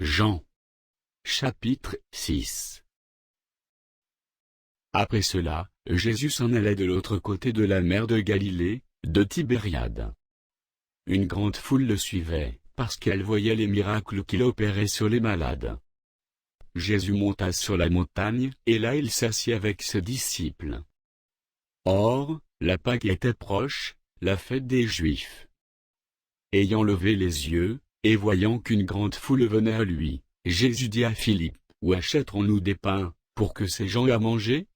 Jean. Chapitre 6. Après cela, Jésus s'en allait de l'autre côté de la mer de Galilée, de Tibériade. Une grande foule le suivait, parce qu'elle voyait les miracles qu'il opérait sur les malades. Jésus monta sur la montagne, et là il s'assit avec ses disciples. Or, la Pâque était proche, la fête des Juifs. Ayant levé les yeux, et voyant qu'une grande foule venait à lui, Jésus dit à Philippe, « Où achèterons-nous des pains, pour que ces gens aient à manger ?»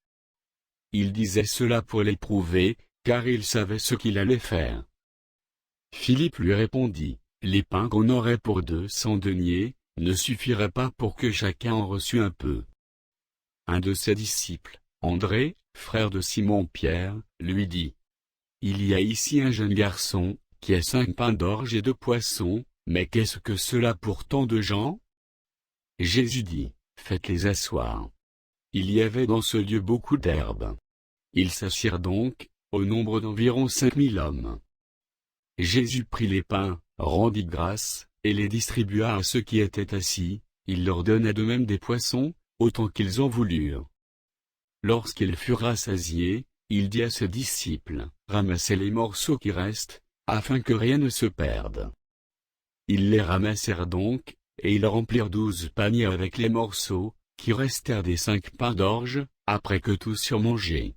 Il disait cela pour l'éprouver, car il savait ce qu'il allait faire. Philippe lui répondit, « Les pains qu'on aurait pour 200 deniers, ne suffiraient pas pour que chacun en reçût un peu. » Un de ses disciples, André, frère de Simon-Pierre, lui dit, « Il y a ici un jeune garçon, qui a 5 pains d'orge et 2 poissons, mais qu'est-ce que cela pour tant de gens ?» Jésus dit, « Faites-les asseoir. » Il y avait dans ce lieu beaucoup d'herbe. Ils s'assirent donc, au nombre d'environ 5000 hommes. Jésus prit les pains, rendit grâce, et les distribua à ceux qui étaient assis, il leur donna de même des poissons, autant qu'ils en voulurent. Lorsqu'ils furent rassasiés, il dit à ses disciples, « Ramassez les morceaux qui restent, afin que rien ne se perde. » Ils les ramassèrent donc, et ils remplirent 12 paniers avec les morceaux, qui restèrent des 5 pains d'orge, après que tous eurent mangé.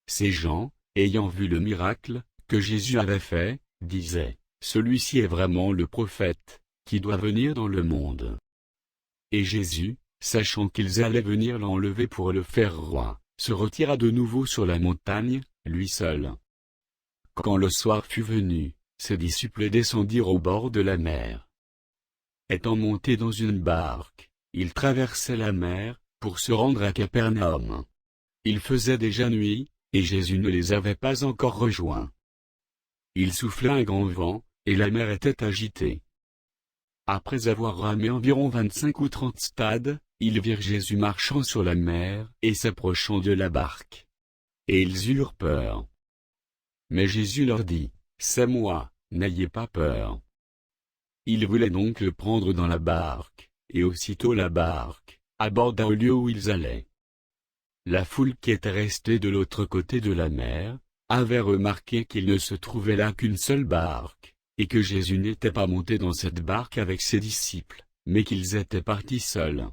Ces gens, ayant vu le miracle, que Jésus avait fait, disaient, « Celui-ci est vraiment le prophète, qui doit venir dans le monde. » Et Jésus, sachant qu'ils allaient venir l'enlever pour le faire roi, se retira de nouveau sur la montagne, lui seul. Quand le soir fut venu, ses disciples descendirent au bord de la mer. Étant montés dans une barque, ils traversaient la mer, pour se rendre à Capernaum. Il faisait déjà nuit, et Jésus ne les avait pas encore rejoints. Il souffla un grand vent, et la mer était agitée. Après avoir ramé environ 25 ou 30 stades, ils virent Jésus marchant sur la mer, et s'approchant de la barque. Et ils eurent peur. Mais Jésus leur dit, « C'est moi, n'ayez pas peur. » Ils voulaient donc le prendre dans la barque, et aussitôt la barque aborda au lieu où ils allaient. La foule qui était restée de l'autre côté de la mer, avait remarqué qu'il ne se trouvait là qu'une seule barque, et que Jésus n'était pas monté dans cette barque avec ses disciples, mais qu'ils étaient partis seuls.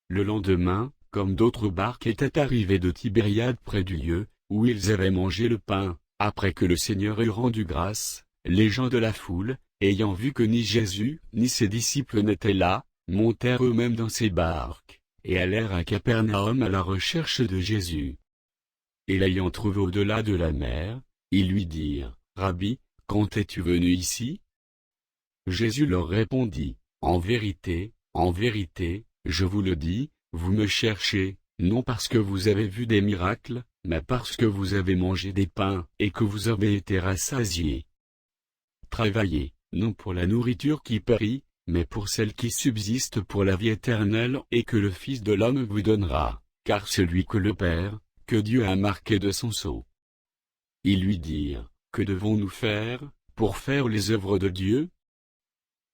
Le lendemain, comme d'autres barques étaient arrivées de Tibériade près du lieu, où ils avaient mangé le pain, après que le Seigneur eut rendu grâce, les gens de la foule, ayant vu que ni Jésus ni ses disciples n'étaient là, montèrent eux-mêmes dans ces barques, et allèrent à Capernaum à la recherche de Jésus. Et l'ayant trouvé au-delà de la mer, ils lui dirent, « Rabbi, quand es-tu venu ici ?» Jésus leur répondit, « En vérité, je vous le dis, vous me cherchez, non parce que vous avez vu des miracles, mais parce que vous avez mangé des pains, et que vous avez été rassasiés. Travaillez, non pour la nourriture qui périt, mais pour celle qui subsiste pour la vie éternelle et que le Fils de l'homme vous donnera, car celui que le Père, que Dieu a marqué de son sceau. » Ils lui dirent, « Que devons-nous faire, pour faire les œuvres de Dieu ?»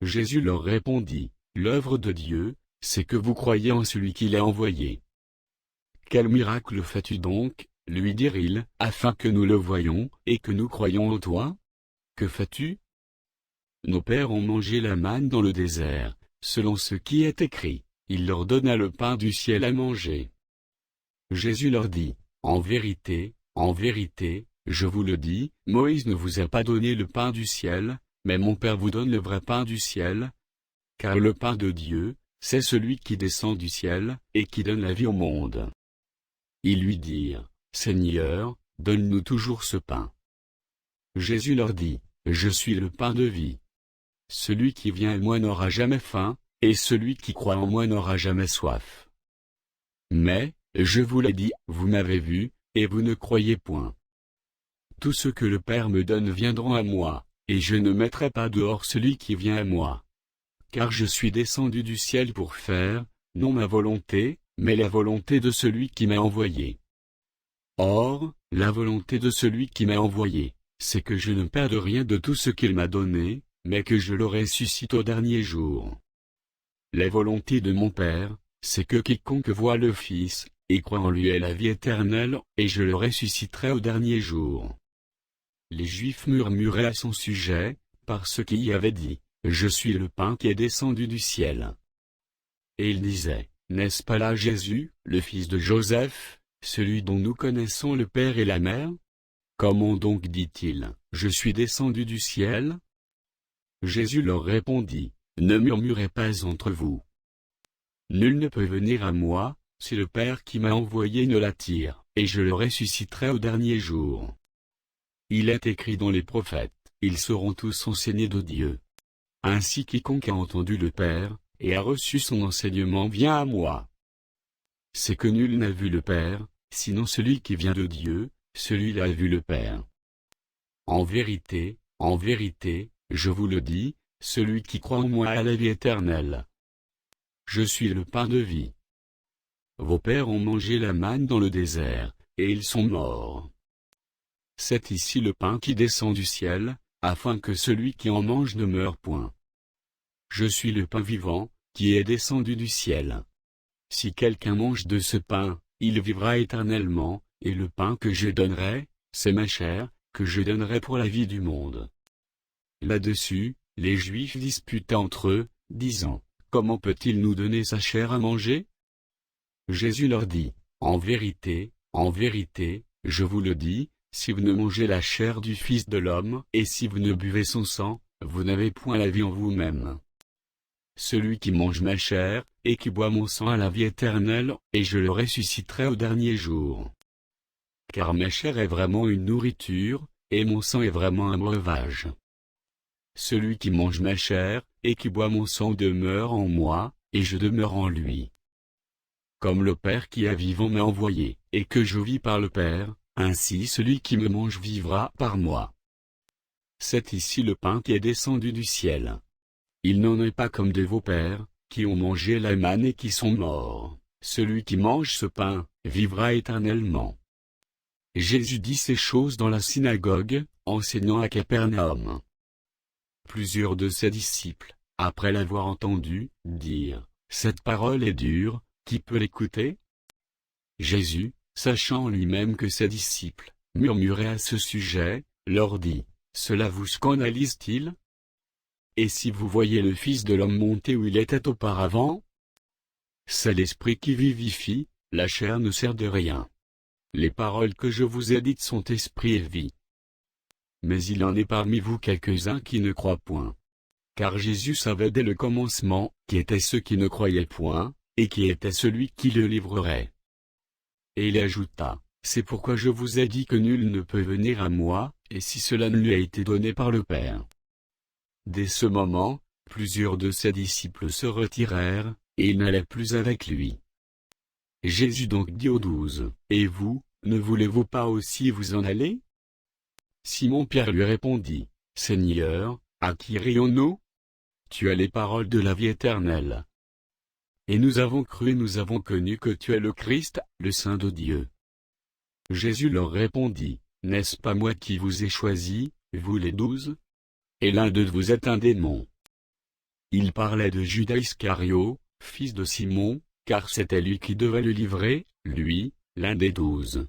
Jésus leur répondit, « L'œuvre de Dieu, c'est que vous croyez en celui qui l'a envoyé. » « Quel miracle fais-tu donc, lui dirent-ils, afin que nous le voyions, et que nous croyions en toi? Que fais-tu? Nos pères ont mangé la manne dans le désert, selon ce qui est écrit, il leur donna le pain du ciel à manger. » Jésus leur dit, « En vérité, je vous le dis, Moïse ne vous a pas donné le pain du ciel, mais mon Père vous donne le vrai pain du ciel. Car le pain de Dieu, c'est celui qui descend du ciel, et qui donne la vie au monde. » Ils lui dirent, « Seigneur, donne-nous toujours ce pain. » Jésus leur dit, « Je suis le pain de vie. Celui qui vient à moi n'aura jamais faim, et celui qui croit en moi n'aura jamais soif. Mais, je vous l'ai dit, vous m'avez vu, et vous ne croyez point. Tous ceux que le Père me donne viendront à moi, et je ne mettrai pas dehors celui qui vient à moi. Car je suis descendu du ciel pour faire, non ma volonté, mais la volonté de celui qui m'a envoyé. Or, la volonté de celui qui m'a envoyé, c'est que je ne perde rien de tout ce qu'il m'a donné, mais que je le ressuscite au dernier jour. La volonté de mon Père, c'est que quiconque voit le Fils, et croit en lui ait la vie éternelle, et je le ressusciterai au dernier jour. » Les Juifs murmuraient à son sujet, parce qu'il y avait dit, « Je suis le pain qui est descendu du ciel. » Et ils disaient, « N'est-ce pas là Jésus, le fils de Joseph, celui dont nous connaissons le père et la mère? Comment donc dit-il, je suis descendu du ciel? » Jésus leur répondit, « Ne murmurez pas entre vous. Nul ne peut venir à moi, si le Père qui m'a envoyé ne l'attire, et je le ressusciterai au dernier jour. Il est écrit dans les prophètes, ils seront tous enseignés de Dieu. Ainsi quiconque a entendu le Père, et a reçu son enseignement vient à moi. C'est que nul n'a vu le Père, sinon celui qui vient de Dieu, celui-là a vu le Père. En vérité, je vous le dis, celui qui croit en moi a la vie éternelle. Je suis le pain de vie. Vos pères ont mangé la manne dans le désert, et ils sont morts. C'est ici le pain qui descend du ciel, afin que celui qui en mange ne meure point. Je suis le pain vivant, qui est descendu du ciel. Si quelqu'un mange de ce pain, il vivra éternellement, et le pain que je donnerai, c'est ma chair, que je donnerai pour la vie du monde. » Là-dessus, les Juifs disputaient entre eux, disant, « Comment peut-il nous donner sa chair à manger ?» Jésus leur dit, « En vérité, je vous le dis, si vous ne mangez la chair du Fils de l'homme, et si vous ne buvez son sang, vous n'avez point la vie en vous-même. Celui qui mange ma chair, et qui boit mon sang a la vie éternelle, et je le ressusciterai au dernier jour. Car ma chair est vraiment une nourriture, et mon sang est vraiment un breuvage. Celui qui mange ma chair, et qui boit mon sang demeure en moi, et je demeure en lui. Comme le Père qui est vivant m'a envoyé, et que je vis par le Père, ainsi celui qui me mange vivra par moi. C'est ici le pain qui est descendu du ciel. Il n'en est pas comme de vos pères, qui ont mangé la manne et qui sont morts. Celui qui mange ce pain, vivra éternellement. » Jésus dit ces choses dans la synagogue, enseignant à Capernaum. Plusieurs de ses disciples, après l'avoir entendu, dirent, « Cette parole est dure, qui peut l'écouter ?» Jésus, sachant en lui-même que ses disciples murmuraient à ce sujet, leur dit, « Cela vous scandalise-t-il? Et si vous voyez le Fils de l'homme monter où il était auparavant? C'est l'Esprit qui vivifie, la chair ne sert de rien. Les paroles que je vous ai dites sont esprit et vie. Mais il en est parmi vous quelques-uns qui ne croient point. » Car Jésus savait dès le commencement, qui étaient ceux qui ne croyaient point, et qui était celui qui le livrerait. Et il ajouta, « C'est pourquoi je vous ai dit que nul ne peut venir à moi, et si cela ne lui a été donné par le Père. » Dès ce moment, plusieurs de ses disciples se retirèrent, et ils n'allaient plus avec lui. Jésus donc dit aux 12, « Et vous, ne voulez-vous pas aussi vous en aller ?» Simon-Pierre lui répondit, « Seigneur, à qui irions-nous? Tu as les paroles de la vie éternelle. Et nous avons cru et nous avons connu que tu es le Christ, le Saint de Dieu. » Jésus leur répondit, « N'est-ce pas moi qui vous ai choisis, vous les 12? Et l'un d'eux vous est un démon. » Il parlait de Judas Iscario, fils de Simon, car c'était lui qui devait le livrer, lui, l'un des 12.